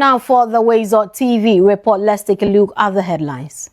now for the WoezorTV report, let's take a look at the headlines.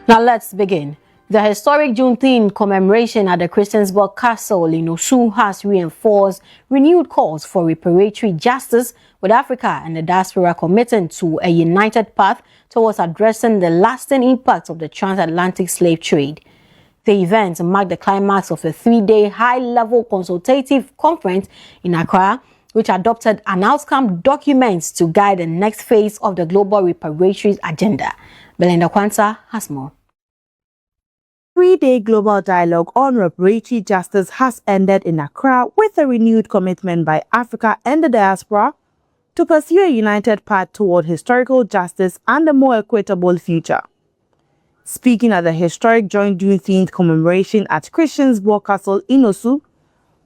Now let's begin. The historic Juneteenth commemoration at the Christiansburg Castle in Osu has reinforced renewed calls for reparatory justice, with Africa and the diaspora committing to a united path towards addressing the lasting impacts of the transatlantic slave trade. The event marked the climax of a three-day high-level consultative conference in Accra, which adopted an outcome document to guide the next phase of the global reparatory agenda. Belinda Kwanzaa has more. Three-day global dialogue on reparatory justice has ended in Accra with a renewed commitment by Africa and the diaspora to pursue a united path toward historical justice and a more equitable future. Speaking at the historic joint Juneteenth commemoration at Christiansburg Castle in Osu,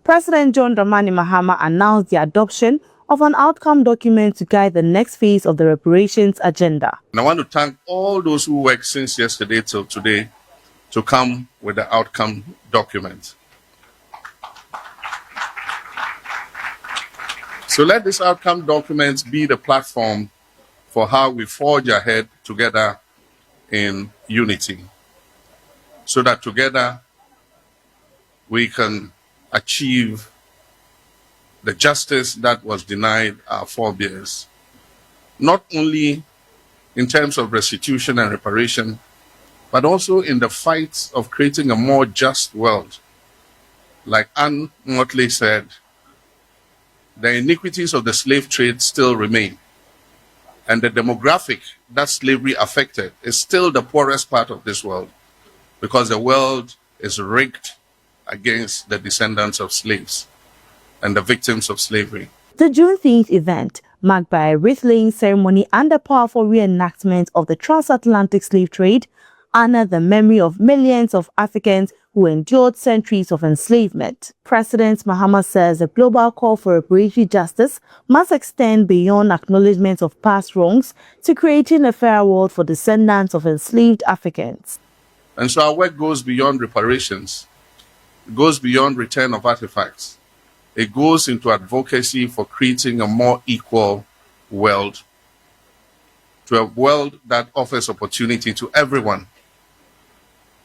President John Dramani Mahama announced the adoption of an outcome document to guide the next phase of the reparations agenda. And I want to thank all those who worked since yesterday till today to come with the outcome document. So let this outcome document be the platform for how we forge ahead together in unity, so that together we can achieve the justice that was denied our forebears, not only in terms of restitution and reparation, but also in the fight of creating a more just world. Like Anne Motley said, the iniquities of the slave trade still remain, and the demographic that slavery affected is still the poorest part of this world, because the world is rigged against the descendants of slaves and the victims of slavery. The Juneteenth event, marked by a wreath-laying ceremony and a powerful reenactment of the transatlantic slave trade, honor the memory of millions of Africans who endured centuries of enslavement. President Mahama says a global call for reparatory justice must extend beyond acknowledgement of past wrongs to creating a fairer world for descendants of enslaved Africans. And so our work goes beyond reparations. It goes beyond return of artifacts. It goes into advocacy for creating a more equal world, to a world that offers opportunity to everyone,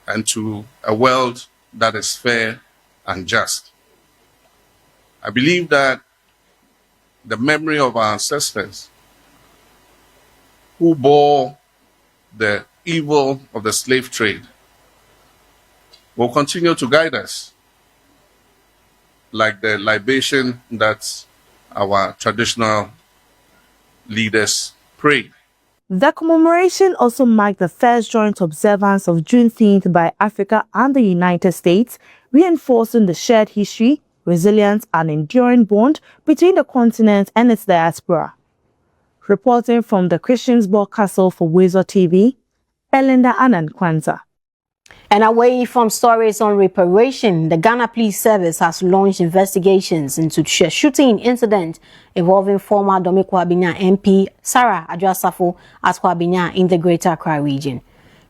and to a world that is fair and just. I believe that the memory of our ancestors who bore the evil of the slave trade will continue to guide us, like the libation that our traditional leaders prayed. The commemoration also marked the first joint observance of Juneteenth by Africa and the United States, reinforcing the shared history, resilience, and enduring bond between the continent and its diaspora. Reporting from the Christiansburg Castle for WoezorTV, Belinda Kwanzaa. And away from stories on reparation, the Ghana Police Service has launched investigations into a shooting incident involving former Dome Kwabena MP Sarah Adjua-Safo at Kwabena in the Greater Accra region.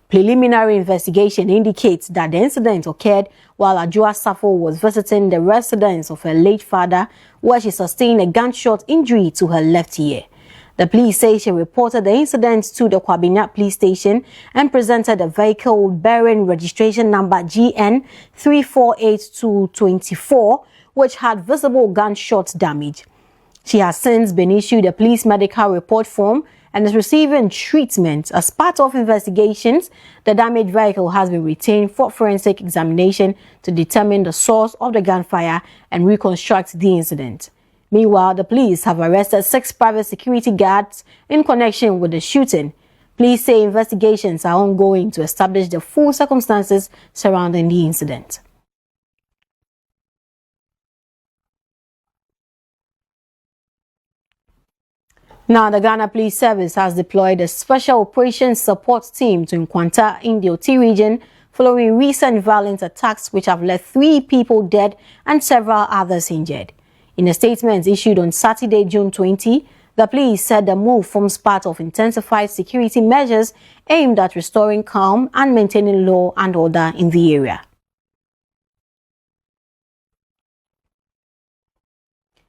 Preliminary investigation indicates that the incident occurred while Adjua-Safo was visiting the residence of her late father, where she sustained a gunshot injury to her left ear. The police say she reported the incident to the Kwabena police station and presented a vehicle bearing registration number GN 348224, which had visible gunshot damage. She has since been issued a police medical report form and is receiving treatment. As part of investigations, the damaged vehicle has been retained for forensic examination to determine the source of the gunfire and reconstruct the incident. Meanwhile, the police have arrested 6 private security guards in connection with the shooting. Police say investigations are ongoing to establish the full circumstances surrounding the incident. Now, the Ghana Police Service has deployed a special operations support team to encounter in the Oyoe region following recent violent attacks which have left 3 people dead and several others injured. In a statement issued on Saturday, June 20, the police said the move forms part of intensified security measures aimed at restoring calm and maintaining law and order in the area.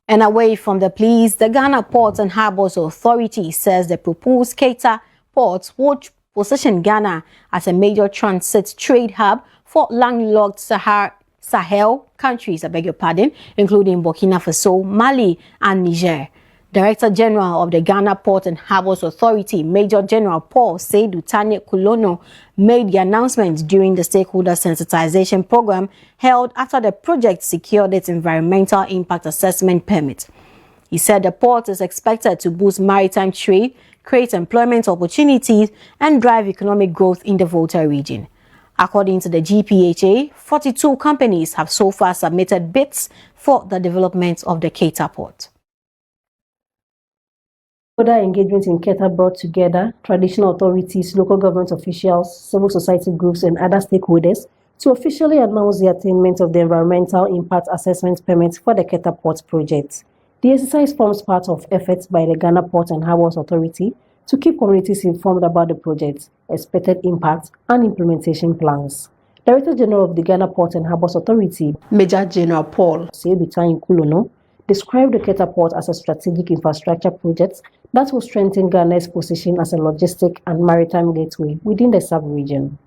And away from the police, the Ghana Ports and Harbours Authority says the proposed Quartey ports would position Ghana as a major transit trade hub for landlocked Sahel countries, including Burkina Faso, Mali, and Niger. Director General of the Ghana Port and Harbours Authority, Major General Paul Seydou Tanye Kulono, made the announcement during the stakeholder sensitization program held after the project secured its environmental impact assessment permit. He said the port is expected to boost maritime trade, create employment opportunities, and drive economic growth in the Volta region. According to the GPHA, 42 companies have so far submitted bids for the development of the Quartey port. Other engagement in Quartey brought together traditional authorities, local government officials, civil society groups, and other stakeholders to officially announce the attainment of the environmental impact assessment permit for the Quartey Port project. The exercise forms part of efforts by the Ghana Port and Harbours Authority to keep communities informed about the project, expected impact, and implementation plans. Director General of the Ghana Port and Harbours Authority, Major General Paul Seydou Tanye Kulono, described the Quartey Port as a strategic infrastructure project that will strengthen Ghana's position as a logistic and maritime gateway within the sub-region.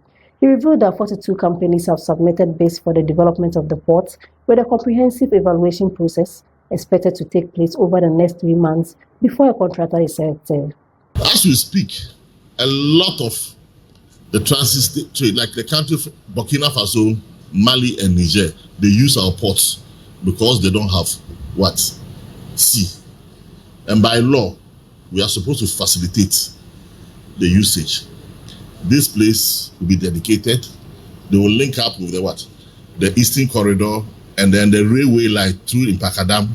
He revealed that 42 companies have submitted bids for the development of the port, with a comprehensive evaluation process expected to take place over the next 3 months before a contractor is selected. As we speak, a lot of the transit trade, like the country of Burkina Faso, Mali, and Niger, they use our ports because they don't have what? Sea. And by law, we are supposed to facilitate the usage. This place will be dedicated. They will link up with the what? The Eastern Corridor, and then the railway line through Impakadam,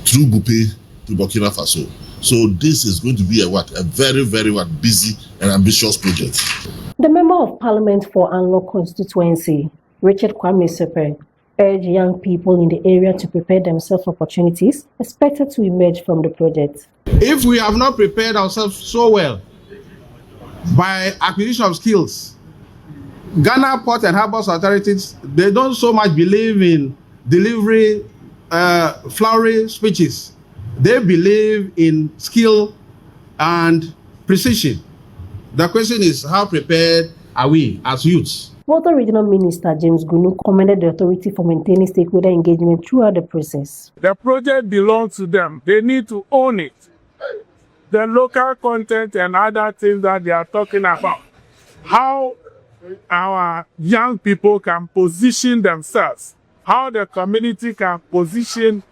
through Gupe to Burkina Faso. So this is going to be a very, very busy and ambitious project. The Member of Parliament for Anlo constituency, Richard Kwame Sepe, urged young people in the area to prepare themselves for opportunities expected to emerge from the project. If we have not prepared ourselves so well by acquisition of skills, Ghana Port and Harbours authorities, they don't so much believe in delivery flowery speeches. They believe in skill and precision. The question is, how prepared are we as youths? Volta Regional Minister James Gunu commended the authority for maintaining stakeholder engagement throughout the process. The project belongs to them. They need to own it. The local content and other things that they are talking about. How our young people can position themselves. How the community can position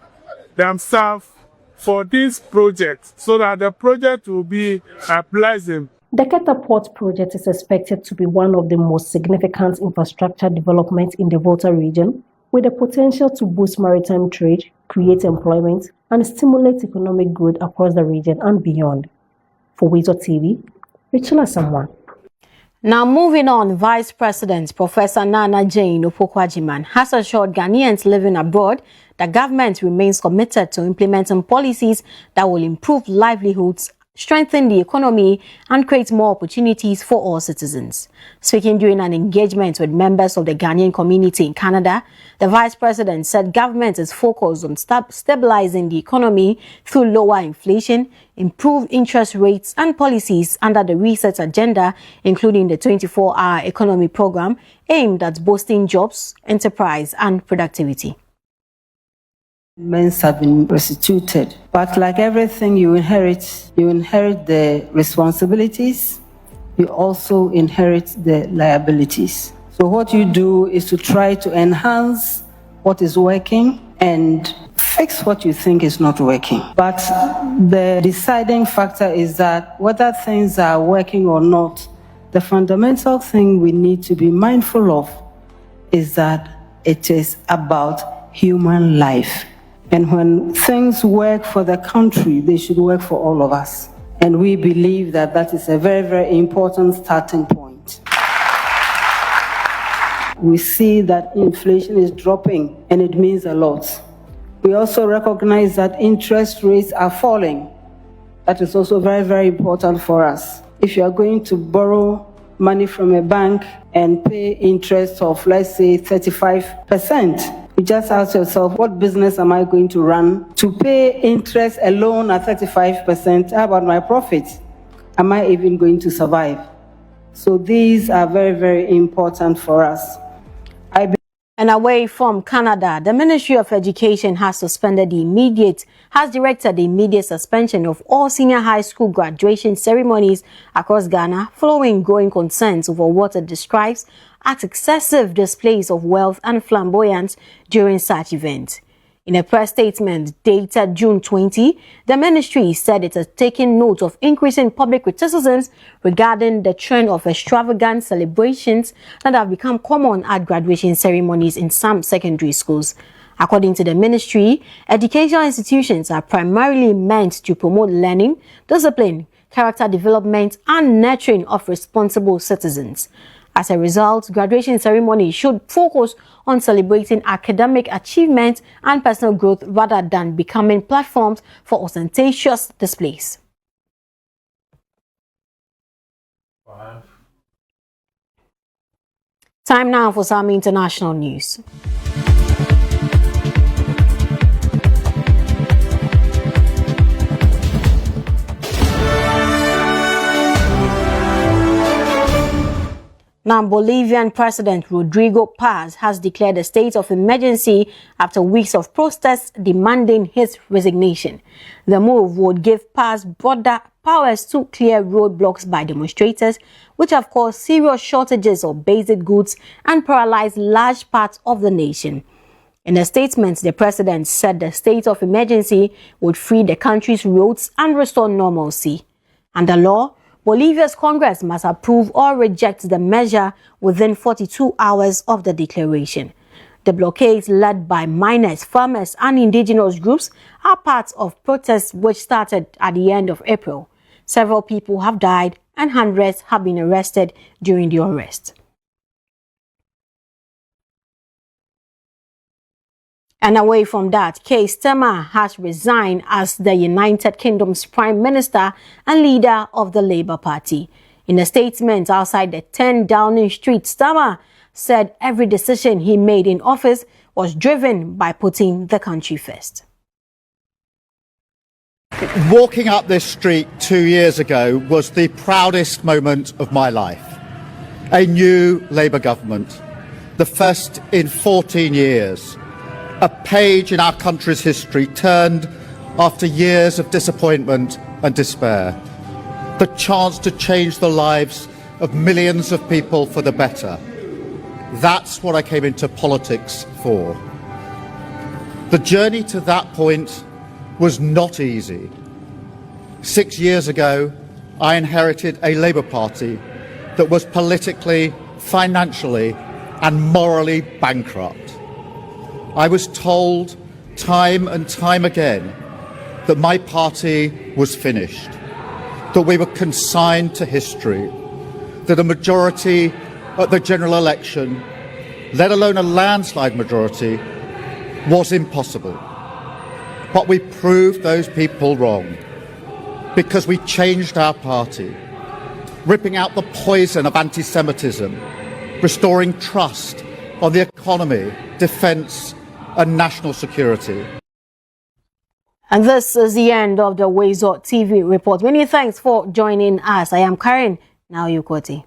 themselves for this project so that the project will be pleasant. The Quartey Port project is expected to be one of the most significant infrastructure developments in the Volta region, with the potential to boost maritime trade, create employment, and stimulate economic growth across the region and beyond. For WoezorTV, Rachel Asamoah. Now moving on, Vice President Professor Nana Jane Opoku-Agyeman has assured Ghanaians living abroad that government remains committed to implementing policies that will improve livelihoods, strengthen the economy, and create more opportunities for all citizens. Speaking during an engagement with members of the Ghanaian community in Canada, the Vice President said government is focused on stabilizing the economy through lower inflation, improved interest rates, and policies under the Reset Agenda, including the 24-hour economy program aimed at boosting jobs, enterprise, and productivity. Men's have been restituted. But like everything you inherit the responsibilities, you also inherit the liabilities. So what you do is to try to enhance what is working and fix what you think is not working. But the deciding factor is that whether things are working or not, the fundamental thing we need to be mindful of is that it is about human life. And when things work for the country, they should work for all of us. And we believe that that is a very, very important starting point. We see that inflation is dropping, and it means a lot. We also recognize that interest rates are falling. That is also very, very important for us. If you are going to borrow money from a bank and pay interest of, let's say, 35%, you just ask yourself, what business am I going to run to pay interest alone at 35%? How about my profit? Am I even going to survive? So these are very, very important for us. And away from Canada, the Ministry of Education has directed the immediate suspension of all senior high school graduation ceremonies across Ghana following growing concerns over what it describes as excessive displays of wealth and flamboyance during such events. In a press statement dated June 20, the ministry said it has taken note of increasing public criticisms regarding the trend of extravagant celebrations that have become common at graduation ceremonies in some secondary schools. According to the ministry, educational institutions are primarily meant to promote learning, discipline, character development, and nurturing of responsible citizens. As a result, graduation ceremonies should focus on celebrating academic achievement and personal growth rather than becoming platforms for ostentatious displays. Time now for some international news. Now, Bolivian President Rodrigo Paz has declared a state of emergency after weeks of protests demanding his resignation. The move would give Paz broader powers to clear roadblocks by demonstrators, which have caused serious shortages of basic goods and paralyzed large parts of the nation. In a statement, the president said the state of emergency would free the country's roads and restore normalcy. Under law, Bolivia's Congress must approve or reject the measure within 42 hours of the declaration. The blockades led by miners, farmers, and indigenous groups are part of protests which started at the end of April. Several people have died and hundreds have been arrested during the arrest. And away from that, Keir Starmer has resigned as the United Kingdom's Prime Minister and leader of the Labour Party. In a statement outside the 10 Downing Street, Starmer said every decision he made in office was driven by putting the country first. Walking up this street 2 years ago was the proudest moment of my life. A new Labour government, the first in 14 years. A page in our country's history turned after years of disappointment and despair. The chance to change the lives of millions of people for the better. That's what I came into politics for. The journey to that point was not easy. 6 years ago, I inherited a Labour Party that was politically, financially, and morally bankrupt. I was told time and time again that my party was finished, that we were consigned to history, that a majority at the general election, let alone a landslide majority, was impossible. But we proved those people wrong because we changed our party, ripping out the poison of anti-Semitism, restoring trust on the economy, defence and national security. And this is the end of the WoezorTV Report. Many thanks for joining us. I am Karen. Now you, Quartey.